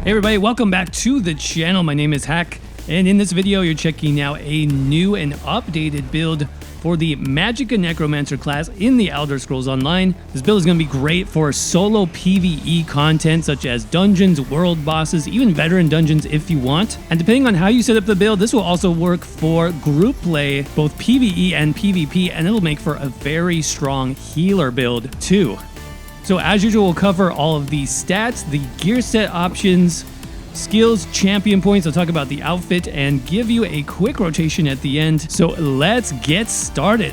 Hey everybody, welcome back to the channel. My name is Hack, and in this video you're checking out a new and updated build for the Magicka Necromancer class in the Elder Scrolls Online. This build is going to be great for solo PVE content such as dungeons, world bosses, even veteran dungeons if you want. And depending on how you set up the build, this will also work for group play, both PVE and PvP, and it'll make for a very strong healer build too. So as usual, we'll cover all of the stats, the gear set options, skills, champion points. I'll talk about the outfit and give you a quick rotation at the end. So let's get started.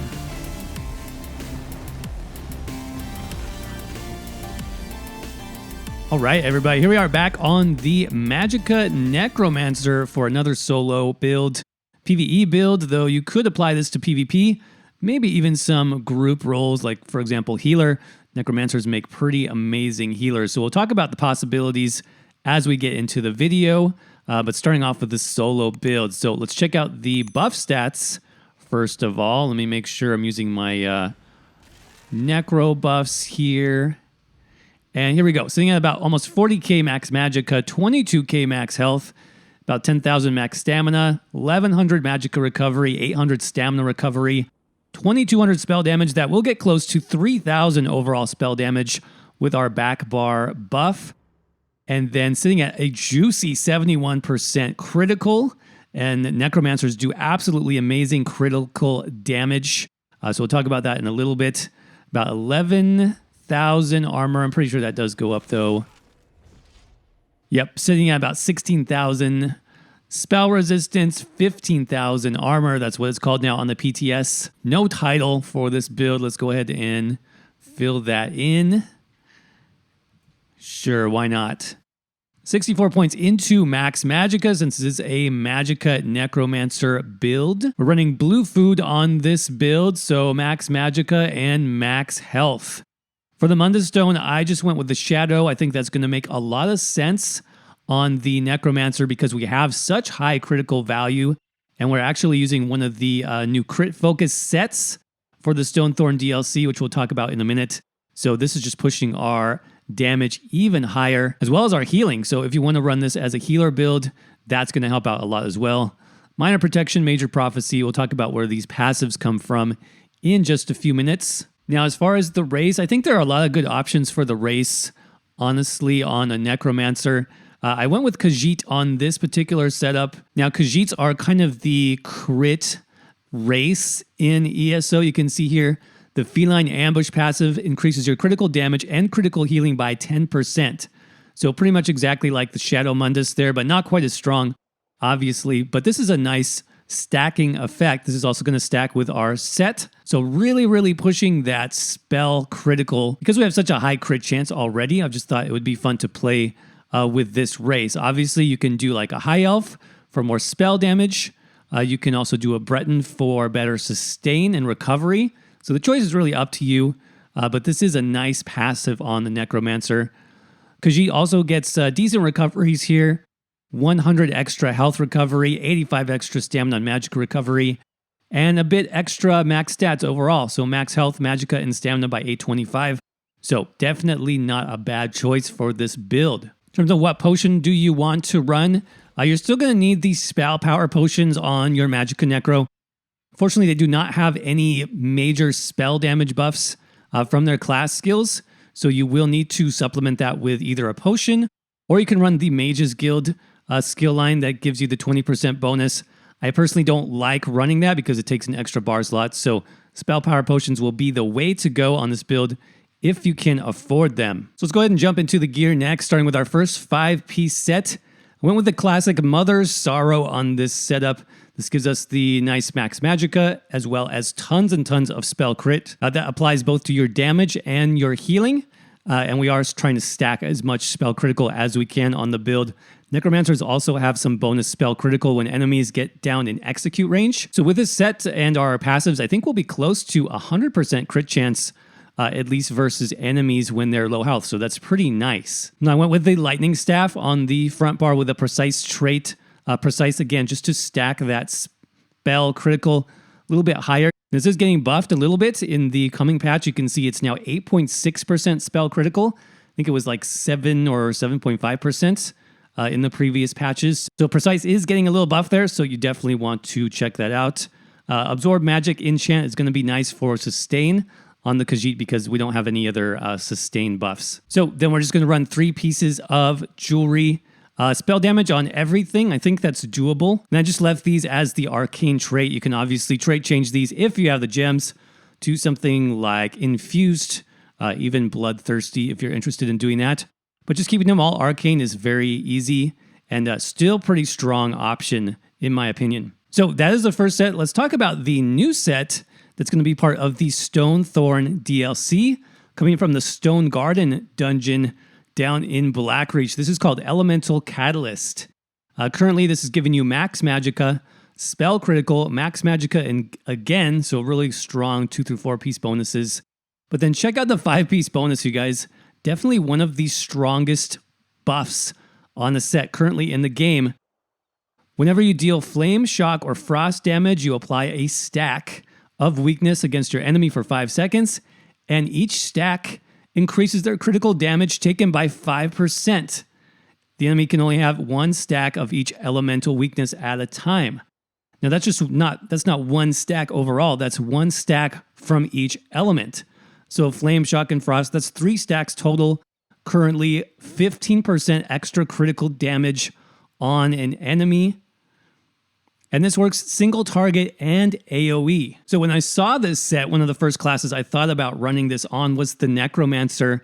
All right, everybody, here we are back on the Magicka Necromancer for another solo build, PvE build, though you could apply this to PvP, maybe even some group roles, like for example, healer. Necromancers make pretty amazing healers. So we'll talk about the possibilities as we get into the video, but starting off with this solo build. So let's check out the buff stats first of all. Let me make sure I'm using my Necro buffs here. And here we go. Sitting at about almost 40k max Magicka, 22k max health, about 10,000 max stamina, 1100 Magicka recovery, 800 stamina recovery, 2200 spell damage. That will get close to 3000 overall spell damage with our back bar buff. And then sitting at a juicy 71% critical. And Necromancers do absolutely amazing critical damage. So we'll talk about that in a little bit. About 11,000 armor. I'm pretty sure that does go up though. Yep, sitting at about 16,000 spell resistance, 15,000 armor. That's what it's called now on the PTS. No title for this build. Let's go ahead and fill that in. Sure, why not? 64 points into max Magicka, since this is a Magicka Necromancer build. We're running blue food on this build, so max Magicka and max health. For the Mundus Stone, I just went with the Shadow. I think that's going to make a lot of sense on the Necromancer because we have such high critical value, and we're actually using one of the new crit focus sets for the Stonethorn DLC, which we'll talk about in a minute. So this is just pushing our damage even higher, as well as our healing. So if you want to run this as a healer build, that's going to help out a lot as well. Minor protection, major prophecy. We'll talk about where these passives come from in just a few minutes. Now, as far as the race, I think there are a lot of good options for the race, honestly, on a Necromancer. I went with KHAJIT on this particular setup. Now, KHAJITs are kind of the crit race in ESO. You can see here, the Feline Ambush passive increases your critical damage and critical healing by 10%. So pretty much exactly like the Shadow Mundus there, but not quite as strong, obviously. But this is a nice stacking effect. This is also going to stack with our set. So really, really pushing that spell critical. Because we have such a high crit chance already, I've just thought it would be fun to play with this race. Obviously, you can do like a High Elf for more spell damage. You can also do a Breton for better sustain and recovery. So the choice is really up to you, but this is a nice passive on the Necromancer. KHAJIT also gets decent recoveries here. 100 extra health recovery, 85 extra stamina and Magicka recovery, and a bit extra max stats overall. So max health, Magicka, and stamina by 825. So definitely not a bad choice for this build. In terms of what potion do you want to run, you're still going to need these spell power potions on your Magicka Necro. Fortunately, they do not have any major spell damage buffs from their class skills, so you will need to supplement that with either a potion, or you can run the Mage's Guild skill line that gives you the 20% bonus. I personally don't like running that because it takes an extra bar slot, so spell power potions will be the way to go on this build if you can afford them. So let's go ahead and jump into the gear next, starting with our first 5-piece set. I went with the classic Mother's Sorrow on this setup. This gives us the nice max Magicka, as well as tons and tons of spell crit. That applies both to your damage and your healing. And we are trying to stack as much spell critical as we can on the build. Necromancers also have some bonus spell critical when enemies get down in execute range. So with this set and our passives, I think we'll be close to 100% crit chance, at least versus enemies when they're low health. So that's pretty nice. Now I went with the Lightning Staff on the front bar with a precise trait. Precise again, just to stack that spell critical a little bit higher. This is getting buffed a little bit in the coming patch. You can see it's now 8.6% spell critical. I think it was like 7 or 7.5% in the previous patches. So Precise is getting a little buff there, so you definitely want to check that out. Absorb Magic enchant is going to be nice for sustain on the KHAJIT because we don't have any other sustain buffs. So then we're just going to run 3 pieces of jewelry. Spell damage on everything. I think that's doable. And I just left these as the arcane trait. You can obviously trait change these if you have the gems to something like infused, even bloodthirsty if you're interested in doing that. But just keeping them all arcane is very easy and still pretty strong option in my opinion. So that is the first set. Let's talk about the new set that's going to be part of the Stonethorn DLC coming from the Stone Garden dungeon down in Blackreach. This is called Elemental Catalyst. Currently, this is giving you max Magicka, spell critical, max Magicka, and again, so really strong 2 through 4 piece bonuses. But then check out the 5-piece bonus, you guys. Definitely one of the strongest buffs on the set currently in the game. Whenever you deal flame, shock, or frost damage, you apply a stack of weakness against your enemy for 5 seconds, and each stack increases their critical damage taken by 5%. The enemy can only have 1 stack of each elemental weakness at a time. Now that's not 1 stack overall, that's 1 stack from each element. So flame, shock, and frost, that's 3 stacks total. Currently 15% extra critical damage on an enemy. And this works single target and AoE. So when I saw this set, one of the first classes I thought about running this on was the Necromancer.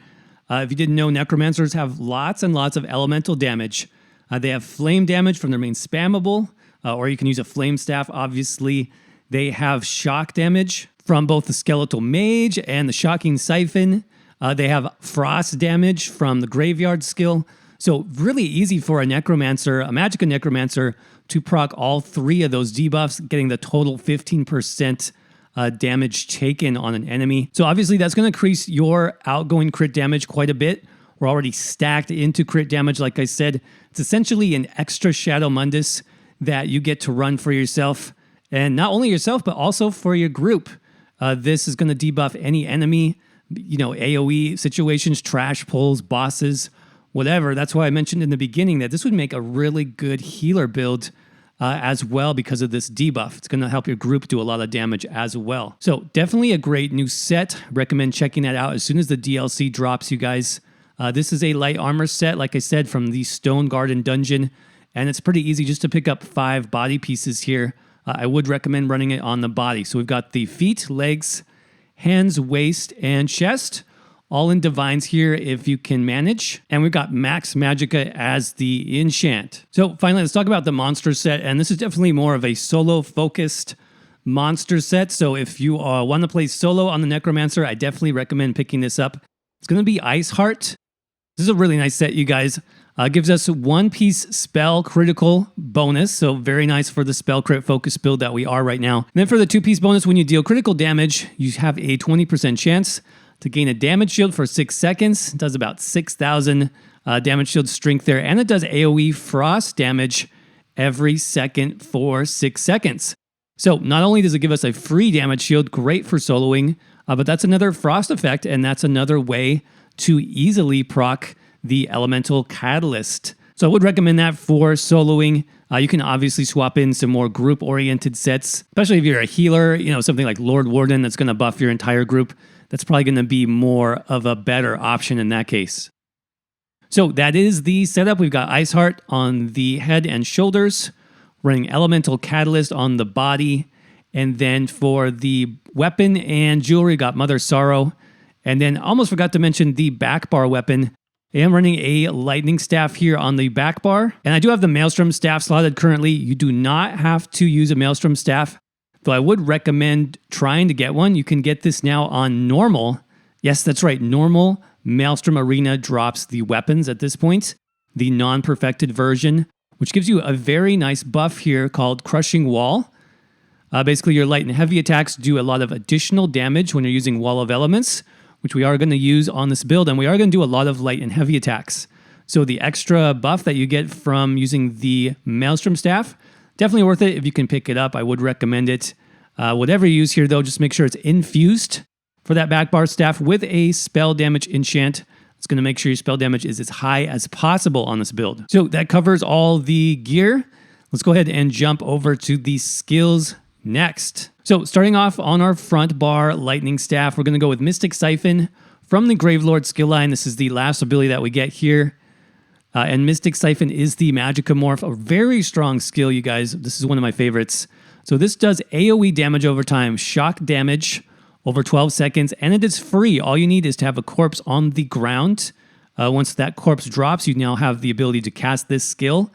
If you didn't know, Necromancers have lots and lots of elemental damage. They have flame damage from their main spammable, or you can use a flame staff, obviously. They have shock damage from both the Skeletal Mage and the Shocking Siphon. They have frost damage from the Graveyard skill. So really easy for a Necromancer, a Magicka Necromancer, to proc all 3 of those debuffs, getting the total 15% damage taken on an enemy. So obviously that's going to increase your outgoing crit damage quite a bit. We're already stacked into crit damage, like I said. It's essentially an extra Shadow Mundus that you get to run for yourself. And not only yourself, but also for your group. This is going to debuff any enemy, AoE situations, trash pulls, bosses, whatever. That's why I mentioned in the beginning that this would make a really good healer build as well because of this debuff. It's going to help your group do a lot of damage as well. So definitely a great new set. Recommend checking that out as soon as the DLC drops, you guys. This is a light armor set, like I said, from the Stone Garden dungeon. And it's pretty easy just to pick up 5 body pieces here. I would recommend running it on the body. So we've got the feet, legs, hands, waist, and chest. All in divines here if you can manage. And we've got max Magicka as the enchant. So finally, let's talk about the monster set. And this is definitely more of a solo-focused monster set. So if you want to play solo on the Necromancer, I definitely recommend picking this up. It's going to be Iceheart. This is a really nice set, you guys. Gives us 1-piece spell critical bonus. So very nice for the spell crit focus build that we are right now. And then for the 2-piece bonus, when you deal critical damage, you have a 20% chance to gain a damage shield for 6 seconds. It does about 6,000 damage shield strength there. And it does AoE frost damage every second for 6 seconds. So not only does it give us a free damage shield, great for soloing, but that's another frost effect, and that's another way to easily proc the Elemental Catalyst. So I would recommend that for soloing. You can obviously swap in some more group-oriented sets, especially if you're a healer, something like Lord Warden that's going to buff your entire group. That's probably going to be more of a better option in that case. So that is the setup. We've got Iceheart on the head and shoulders, running Elemental Catalyst on the body, and then for the weapon and jewelry, got Mother Sorrow. And then almost forgot to mention the back bar weapon. I am running a lightning staff here on the back bar. And I do have the Maelstrom staff slotted currently. You do not have to use a Maelstrom staff, though I would recommend trying to get one. You can get this now on normal. Yes, that's right. Normal Maelstrom Arena drops the weapons at this point. The non-perfected version, which gives you a very nice buff here called Crushing Wall. Basically, your light and heavy attacks do a lot of additional damage when you're using Wall of Elements, which we are going to use on this build, and we are going to do a lot of light and heavy attacks. So the extra buff that you get from using the Maelstrom Staff, definitely worth it if you can pick it up. I would recommend it. Whatever you use here, though, just make sure it's infused for that back bar staff with a spell damage enchant It's going to make sure your spell damage is as high as possible on this build. So that covers all the gear. Let's go ahead and jump over to the skills next. So starting off on our front bar, Lightning Staff, we're going to go with Mystic Siphon from the Gravelord skill line. This is the last ability that we get here. And Mystic Siphon is the Magicka morph, a very strong skill, you guys. This is one of my favorites. So this does AoE damage over time, shock damage over 12 seconds, and it is free. All you need is to have a corpse on the ground. Once that corpse drops, you now have the ability to cast this skill.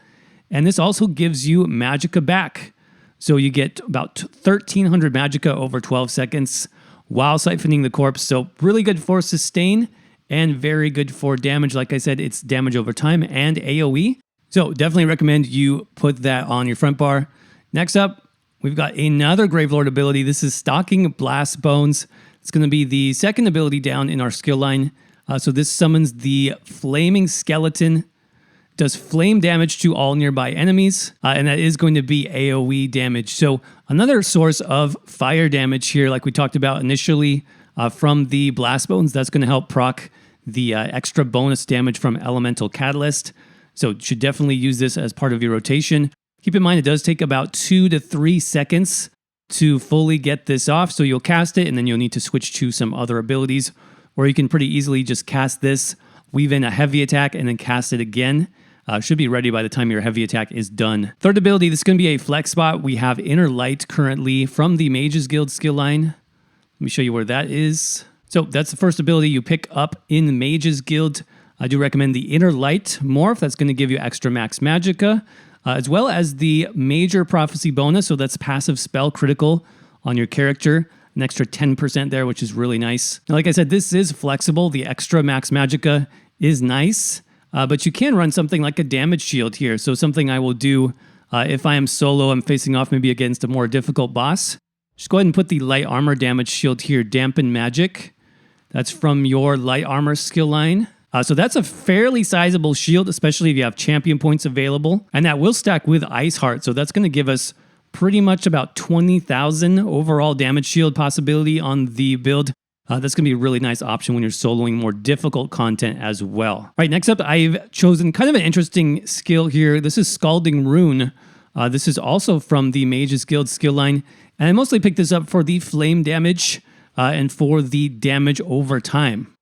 And this also gives you Magicka back. So you get about 1,300 Magicka over 12 seconds while siphoning the corpse. So really good for sustain and very good for damage. Like I said, it's damage over time and AoE. So definitely recommend you put that on your front bar. Next up, we've got another Gravelord ability. This is Stalking Blast Bones. It's going to be the second ability down in our skill line. So this summons the Flaming Skeleton. Does flame damage to all nearby enemies, and that is going to be AoE damage. So another source of fire damage here, like we talked about initially from the Blast Bones. That's going to help proc the extra bonus damage from Elemental Catalyst. So you should definitely use this as part of your rotation. Keep in mind, it does take about 2 to 3 seconds to fully get this off. So you'll cast it, and then you'll need to switch to some other abilities, or you can pretty easily just cast this, weave in a heavy attack, and then cast it again. Should be ready by the time your heavy attack is done. Third ability, this is going to be a flex spot. We have Inner Light currently from the Mages Guild skill line. Let me show you where that is. So that's the first ability you pick up in the Mages Guild. I do recommend the Inner Light morph. That's going to give you extra max Magicka, as well as the Major Prophecy bonus. So that's passive spell critical on your character. An extra 10% there, which is really nice. Now, like I said, this is flexible. The extra max Magicka is nice. But you can run something like a damage shield here. So something I will do if I am solo, I'm facing off maybe against a more difficult boss. Just go ahead and put the light armor damage shield here, Dampen Magic. That's from your light armor skill line. So that's a fairly sizable shield, especially if you have champion points available. And that will stack with Ice Heart. So that's going to give us pretty much about 20,000 overall damage shield possibility on the build. That's going to be a really nice option when you're soloing more difficult content as well. All right, next up, I've chosen kind of an interesting skill here. This is Scalding Rune. This is also from the Mages Guild skill line. And I mostly picked this up for the flame damage and for the damage over time.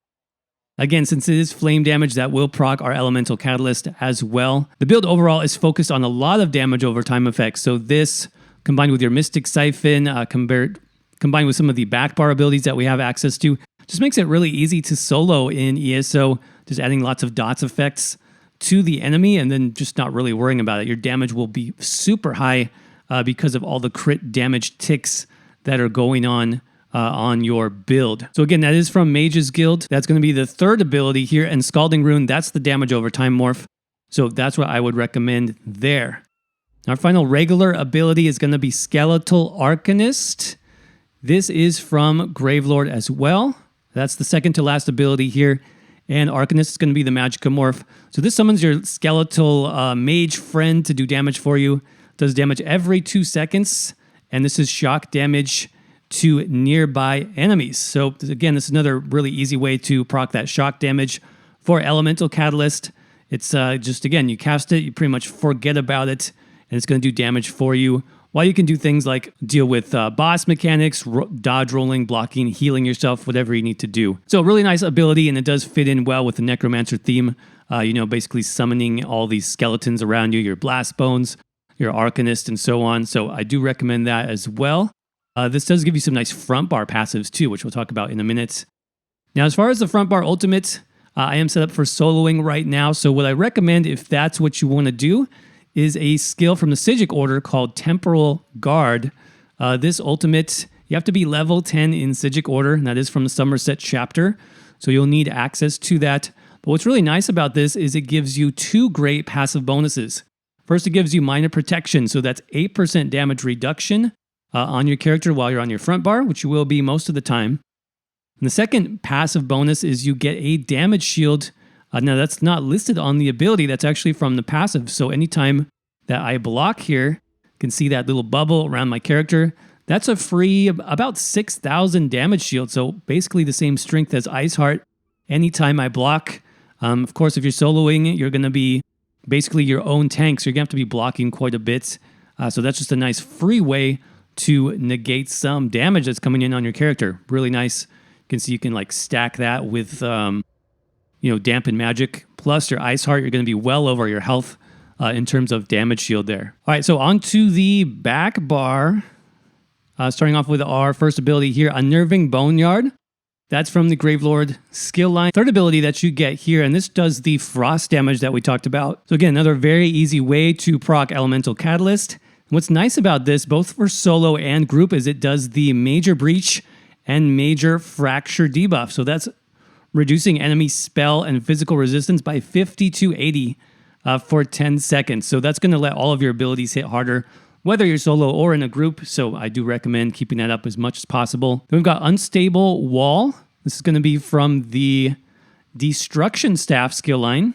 Again, since it is flame damage, that will proc our Elemental Catalyst as well. The build overall is focused on a lot of damage over time effects. So this, combined with your Mystic Siphon, combined with some of the back bar abilities that we have access to, just makes it really easy to solo in ESO, just adding lots of dots effects to the enemy and then just not really worrying about it. Your damage will be super high because of all the crit damage ticks that are going on your build. So again, that is from Mages Guild. That's going to be the third ability here, and Scalding Rune, that's the damage over time morph. So that's what I would recommend there. Our final regular ability is going to be Skeletal Arcanist. This is from Gravelord as well. That's the second to last ability here. And Arcanist is going to be the Magicka morph. So this summons your skeletal mage friend to do damage for you. Does damage every 2 seconds. And this is shock damage to nearby enemies. So again, this is another really easy way to proc that shock damage for Elemental Catalyst. It's just, again, you cast it, you pretty much forget about it, and it's going to do damage for you. While you can do things like deal with boss mechanics, dodge rolling, blocking, healing yourself, whatever you need to do. So a really nice ability, and it does fit in well with the Necromancer theme. Basically summoning all these skeletons around you, your Blast Bones, your Arcanist, and so on. So I do recommend that as well. This does give you some nice front bar passives too, which we'll talk about in a minute. Now, as far as the front bar ultimate, I am set up for soloing right now. So what I recommend, if that's what you want to do, is a skill from the Psijic order called Temporal Guard. This ultimate, you have to be level 10 in Psijic order, and that is from the Somerset chapter. So you'll need access to that. But what's really nice about this is it gives you 2 great passive bonuses. First, it gives you minor protection. So that's 8% damage reduction on your character while you're on your front bar, which you will be most of the time. And the second passive bonus is you get a damage shield. Now, that's not listed on the ability. That's actually from the passive. So anytime that I block here, you can see that little bubble around my character. That's a free about 6,000 damage shield. So basically the same strength as Ice Heart. Anytime I block, Of course, if you're soloing, you're going to be basically your own tank, so you're going to have to be blocking quite a bit. So that's just a nice free way to negate some damage that's coming in on your character. Really nice. You can see you can like stack that with, Dampen Magic. Plus your Ice Heart, you're going to be well over your health in terms of damage shield there. All right, so on to the back bar. Starting off with our first ability here, Unnerving Boneyard. That's from the Gravelord skill line. Third ability that you get here, and this does the frost damage that we talked about. So again, another very easy way to proc Elemental Catalyst. What's nice about this, both for solo and group, is it does the Major Breach and Major Fracture debuff. So that's reducing enemy spell and physical resistance by 50 to 80 for 10 seconds. So that's going to let all of your abilities hit harder, whether you're solo or in a group. So I do recommend keeping that up as much as possible. Then we've got Unstable Wall. This is going to be from the Destruction Staff skill line.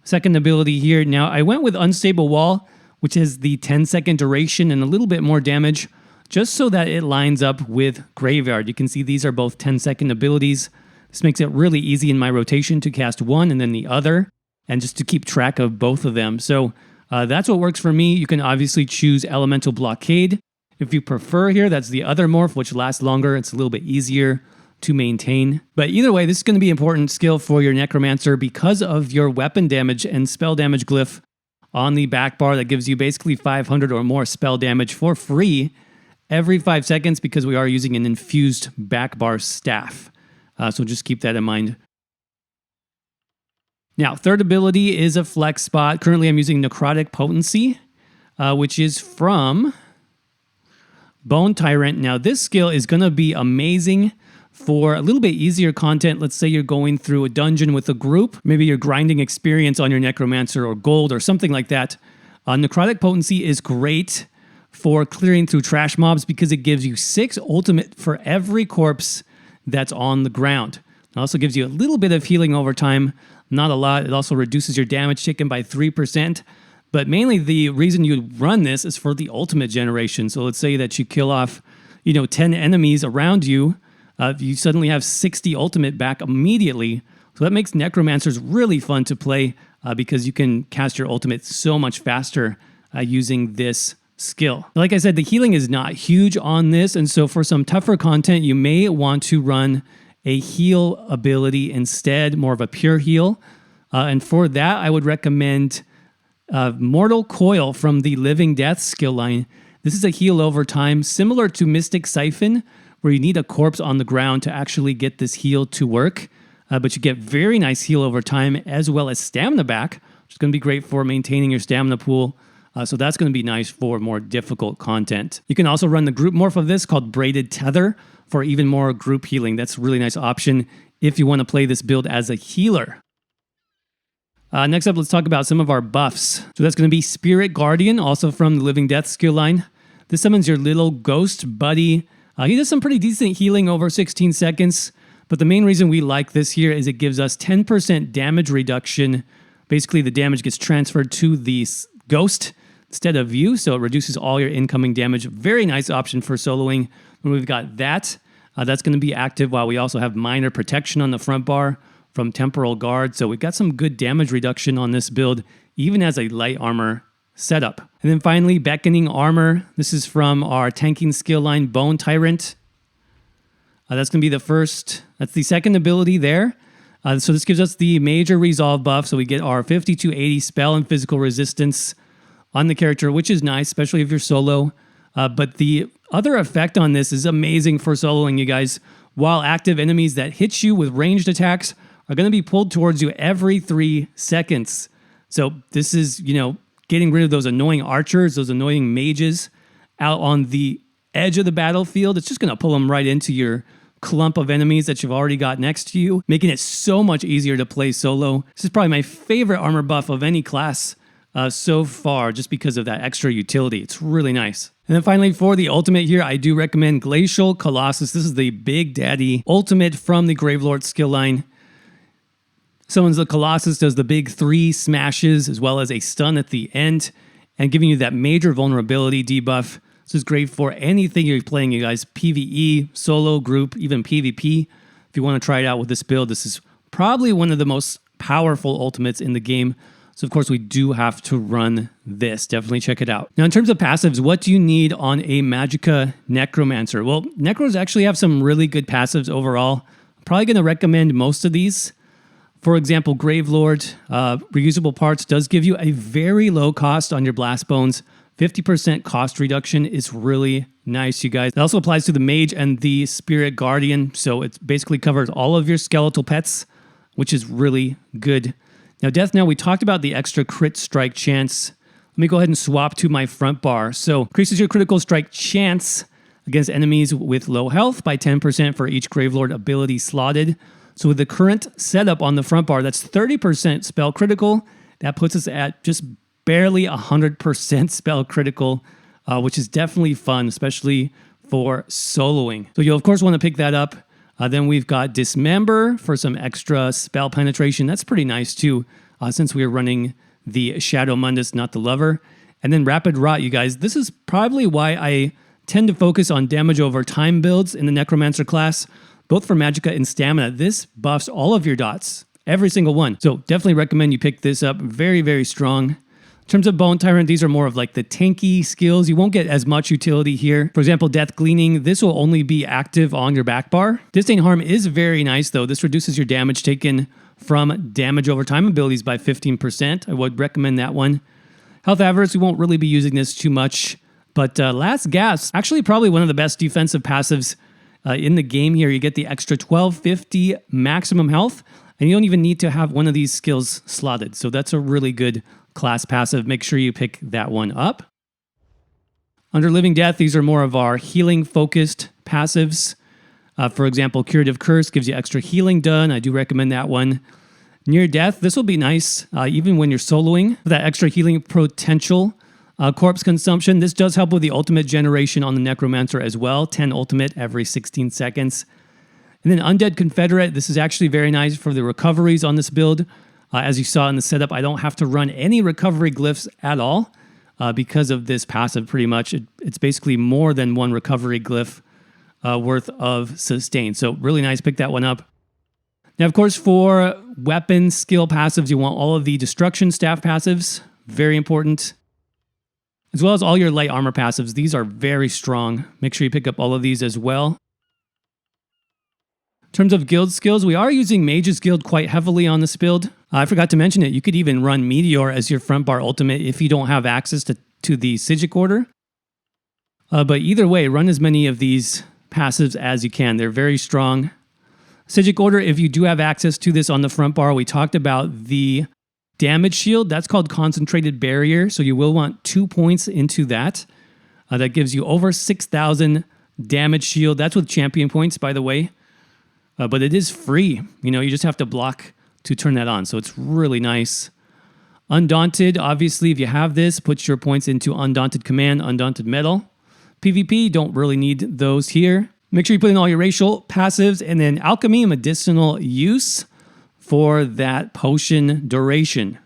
Second ability here. Now, I went with Unstable Wall, which has the 10-second duration and a little bit more damage, just so that it lines up with Graveyard. You can see these are both 10-second abilities. This makes it really easy in my rotation to cast one and then the other, and just to keep track of both of them. So that's what works for me. You can obviously choose Elemental Blockade. If you prefer here, that's the other morph, which lasts longer. It's a little bit easier to maintain. But either way, this is going to be an important skill for your Necromancer because of your weapon damage and spell damage glyph on the back bar that gives you basically 500 or more spell damage for free every 5 seconds, because we are using an infused back bar staff. So just keep that in mind. Now, third ability is a flex spot. Currently, I'm using Necrotic Potency, which is from Bone Tyrant. Now, this skill is going to be amazing for a little bit easier content. Let's say you're going through a dungeon with a group. Maybe you're grinding experience on your Necromancer or gold or something like that. Necrotic Potency is great for clearing through trash mobs because it gives you 6 ultimate for every corpse that's on the ground. It also gives you a little bit of healing over time. Not a lot. It also reduces your damage taken by 3%. But mainly the reason you run this is for the ultimate generation. So let's say that you kill off, 10 enemies around you. You suddenly have 60 ultimate back immediately. So that makes Necromancers really fun to play because you can cast your ultimate so much faster using this skill. Like I said, the healing is not huge on this. And so for some tougher content, you may want to run a heal ability instead, more of a pure heal. And for that, I would recommend Mortal Coil from the Living Death skill line. This is a heal over time, similar to Mystic Siphon, where you need a corpse on the ground to actually get this heal to work. But you get very nice heal over time, as well as stamina back, which is going to be great for maintaining your stamina pool. So that's going to be nice for more difficult content. You can also run the group morph of this called Braided Tether for even more group healing. That's a really nice option if you want to play this build as a healer. Next up, let's talk about some of our buffs. So that's going to be Spirit Guardian, also from the Living Death skill line. This summons your little ghost buddy. He does some pretty decent healing over 16 seconds, but the main reason we like this here is it gives us 10% damage reduction. Basically, the damage gets transferred to the ghost instead of you, so it reduces all your incoming damage. Very nice option for soloing. When we've got that, that's going to be active while we also have minor protection on the front bar from Temporal Guard. So we've got some good damage reduction on this build, even as a light armor setup. And then finally, Beckoning Armor. This is from our tanking skill line, Bone Tyrant. That's going to be that's the second ability there. So this gives us the major resolve buff. So we get our 50 to 80 spell and physical resistance on the character, which is nice, especially if you're solo. But the other effect on this is amazing for soloing, you guys. While active enemies that hit you with ranged attacks are going to be pulled towards you every 3 seconds. So this is, getting rid of those annoying archers, those annoying mages out on the edge of the battlefield. It's just going to pull them right into your clump of enemies that you've already got next to you, making it so much easier to play solo. This is probably my favorite armor buff of any class so far, just because of that extra utility. It's really nice. And then finally, for the ultimate here, I do recommend Glacial Colossus. This is the Big Daddy ultimate from the Gravelord skill line. Summons the Colossus, does the big 3 smashes, as well as a stun at the end, and giving you that major vulnerability debuff. This is great for anything you're playing, you guys. PvE, solo, group, even PvP. If you want to try it out with this build, this is probably one of the most powerful ultimates in the game. So of course we do have to run this. Definitely check it out. Now in terms of passives, what do you need on a Magicka Necromancer? Well, Necros actually have some really good passives overall. I'm probably going to recommend most of these. For example, Gravelord, reusable parts does give you a very low cost on your blast bones. 50% cost reduction is really nice, you guys. It also applies to the Mage and the Spirit Guardian, so it basically covers all of your skeletal pets, which is really good. Now, Death Knell, we talked about the extra crit strike chance. Let me go ahead and swap to my front bar. So, increases your critical strike chance against enemies with low health by 10% for each Gravelord ability slotted. So with the current setup on the front bar, that's 30% spell critical. That puts us at just barely 100% spell critical, which is definitely fun, especially for soloing. So you'll of course want to pick that up. Then we've got Dismember for some extra spell penetration. That's pretty nice too, since we are running the Shadow Mundus, not the Lover. And then Rapid Rot, you guys. This is probably why I tend to focus on damage over time builds in the Necromancer class, both for Magicka and Stamina. This buffs all of your dots, every single one. So definitely recommend you pick this up. Very, very strong. In terms of Bone Tyrant, these are more of like the tanky skills. You won't get as much utility here. For example, Death Gleaning, this will only be active on your back bar. Disdain Harm is very nice though. This reduces your damage taken from damage over time abilities by 15%. I would recommend that one. Health Avarice, we won't really be using this too much. But Last Gasp, actually probably one of the best defensive passives in the game here. You get the extra 1250 maximum health, and you don't even need to have one of these skills slotted. So that's a really good class passive. Make sure you pick that one up. Under Living Death, these are more of our healing-focused passives. For example, Curative Curse gives you extra healing done. I do recommend that one. Near Death, this will be nice, even when you're soloing. That extra healing potential. Corpse Consumption, this does help with the ultimate generation on the Necromancer as well. 10 ultimate every 16 seconds. And then Undead Confederate, this is actually very nice for the recoveries on this build. As you saw in the setup, I don't have to run any recovery glyphs at all because of this passive pretty much. It's basically more than one recovery glyph worth of sustain. So really nice, pick that one up. Now, of course, for weapon skill passives, you want all of the Destruction Staff passives. Very important. As well as all your light armor passives. These are very strong. Make sure you pick up all of these as well. In terms of guild skills, we are using Mage's Guild quite heavily on this build. I forgot to mention it. You could even run Meteor as your front bar ultimate if you don't have access to the Psijic Order. But either way, run as many of these passives as you can. They're very strong. Psijic Order, if you do have access to this on the front bar, we talked about the damage shield. That's called Concentrated Barrier, so you will want 2 points into that. That gives you over 6,000 damage shield. That's with champion points, by the way. But it is free. You know, you just have to block to turn that on, so it's really nice. Undaunted, obviously, if you have this, put your points into Undaunted Command, Undaunted Metal. PvP, don't really need those here. Make sure you put in all your racial passives, and then Alchemy, medicinal use for that potion duration.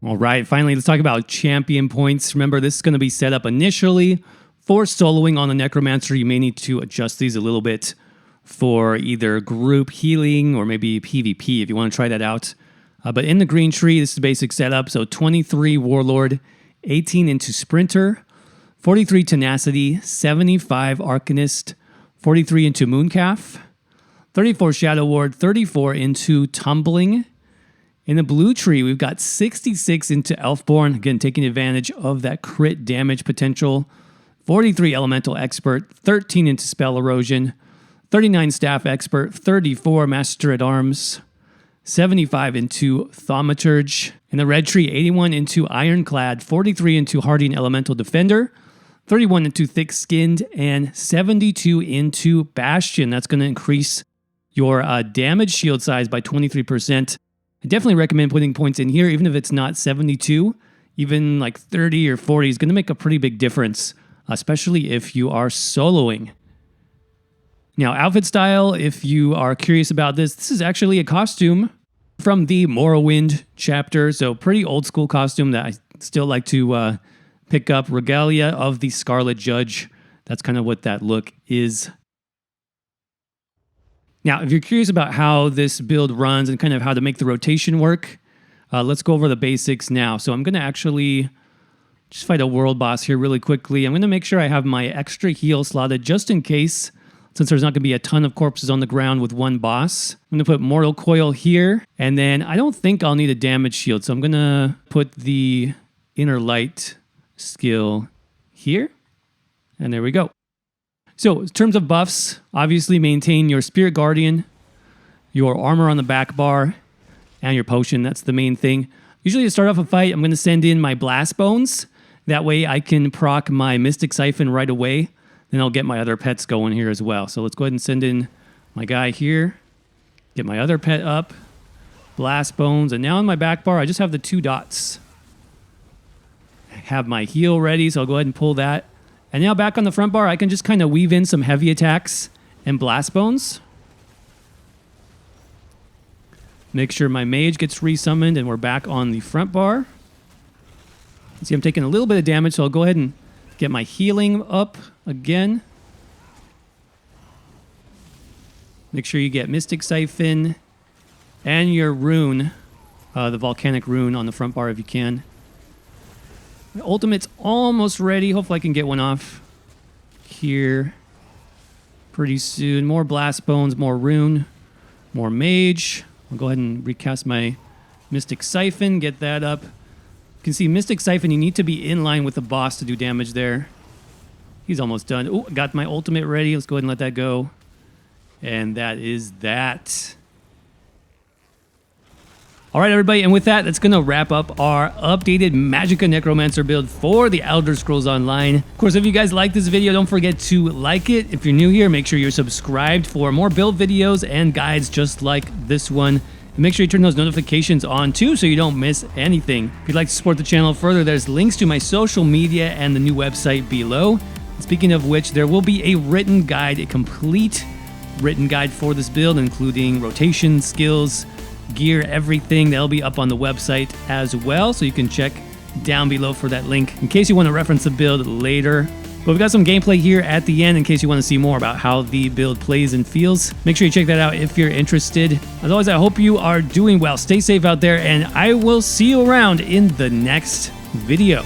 All right, finally, let's talk about champion points. Remember, this is going to be set up initially for soloing on the Necromancer. You may need to adjust these a little bit for either group healing or maybe PvP if you want to try that out. But in the green tree, this is the basic setup. So 23 Warlord, 18 into Sprinter, 43 Tenacity, 75 Arcanist, 43 into Mooncalf, 34 Shadow Ward, 34 into Tumbling. In the blue tree, we've got 66 into Elfborn, again, taking advantage of that crit damage potential. 43 Elemental Expert, 13 into Spell Erosion, 39 Staff Expert, 34 Master at Arms, 75 into Thaumaturge. In the red tree, 81 into Ironclad, 43 into Hardying Elemental Defender, 31 into Thick Skinned, and 72 into Bastion. That's going to increase your damage shield size by 23%. I definitely recommend putting points in here, even if it's not 72. Even like 30 or 40 is going to make a pretty big difference, especially if you are soloing. Now, outfit style, if you are curious about this, this is actually a costume from the Morrowind chapter. So pretty old school costume that I still like to pick up. Regalia of the Scarlet Judge. That's kind of what that look is. Now, if you're curious about how this build runs and kind of how to make the rotation work, let's go over the basics now. So I'm going to actually just fight a world boss here really quickly. I'm going to make sure I have my extra heal slotted just in case, since there's not going to be a ton of corpses on the ground with one boss. I'm going to put Mortal Coil here, and then I don't think I'll need a damage shield, so I'm going to put the Inner Light skill here, and there we go. So in terms of buffs, obviously maintain your Spirit Guardian, your armor on the back bar, and your potion. That's the main thing. Usually to start off a fight, I'm going to send in my Blast Bones. That way I can proc my Mystic Siphon right away. Then I'll get my other pets going here as well. So let's go ahead and send in my guy here. Get my other pet up. Blast Bones. And now on my back bar, I just have the 2 dots. I have my heal ready, so I'll go ahead and pull that. And now back on the front bar, I can just kind of weave in some heavy attacks and Blast Bones. Make sure my mage gets resummoned and we're back on the front bar. See, I'm taking a little bit of damage, so I'll go ahead and get my healing up again. Make sure you get Mystic Siphon and your rune, the Volcanic Rune on the front bar if you can. My ultimate's almost ready. Hopefully I can get one off here pretty soon. More Blast Bones, more rune, more mage. I'll go ahead and recast my Mystic Siphon, get that up. You can see Mystic Siphon, you need to be in line with the boss to do damage there. He's almost done. Oh, got my ultimate ready. Let's go ahead and let that go. And that is that. All right, everybody, and with that, that's going to wrap up our updated Magicka Necromancer build for the Elder Scrolls Online. Of course, if you guys like this video, don't forget to like it. If you're new here, make sure you're subscribed for more build videos and guides just like this one. And make sure you turn those notifications on too so you don't miss anything. If you'd like to support the channel further, there's links to my social media and the new website below. Speaking of which, there will be a written guide, a complete written guide for this build, including rotation, skills, gear, everything. That'll be up on the website as well, so you can check down below for that link in case you want to reference the build later. But we've got some gameplay here at the end in case you want to see more about how the build plays and feels. Make sure you check that out if you're interested. As always, I hope you are doing well. Stay safe out there, and I will see you around in the next video.